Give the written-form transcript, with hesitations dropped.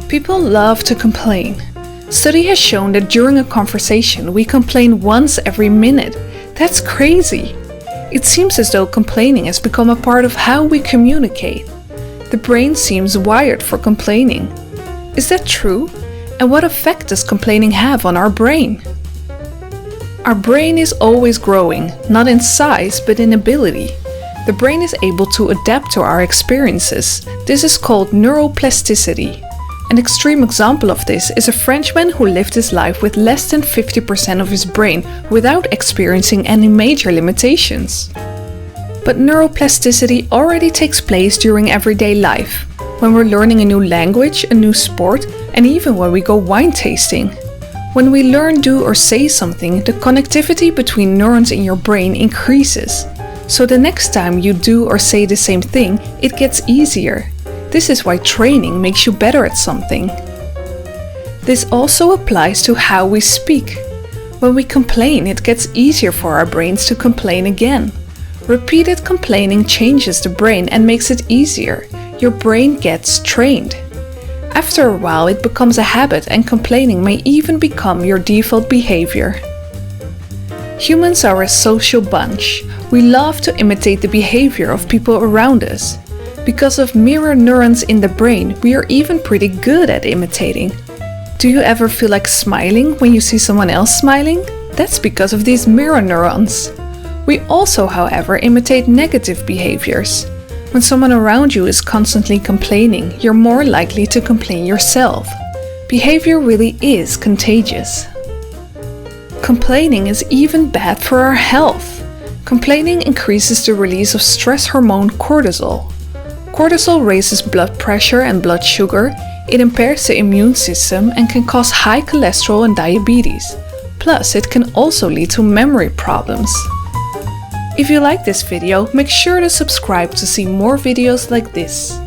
People love to complain. Study has shown that during a conversation we complain once every minute. That's crazy. It seems as though complaining has become a part of how we communicate. The brain seems wired for complaining. Is that true? And what effect does complaining have on our brain? Our brain is always growing, not in size but in ability. The brain is able to adapt to our experiences. This is called neuroplasticity. An extreme example of this is a Frenchman who lived his life with less than 50% of his brain without experiencing any major limitations. But neuroplasticity already takes place during everyday life, when we're learning a new language, a new sport, and even when we go wine tasting. When we learn, do, or say something, the connectivity between neurons in your brain increases. So the next time you do or say the same thing, it gets easier. This is why training makes you better at something. This also applies to how we speak. When we complain, it gets easier for our brains to complain again. Repeated complaining changes the brain and makes it easier. Your brain gets trained. After a while, it becomes a habit and complaining may even become your default behavior. Humans are a social bunch. We love to imitate the behavior of people around us. Because of mirror neurons in the brain, we are even pretty good at imitating. Do you ever feel like smiling when you see someone else smiling? That's because of these mirror neurons. We also, however, imitate negative behaviors. When someone around you is constantly complaining, you're more likely to complain yourself. Behavior really is contagious. Complaining is even bad for our health. Complaining increases the release of stress hormone cortisol. Cortisol raises blood pressure and blood sugar, it impairs the immune system and can cause high cholesterol and diabetes. Plus, it can also lead to memory problems. If you like this video, make sure to subscribe to see more videos like this.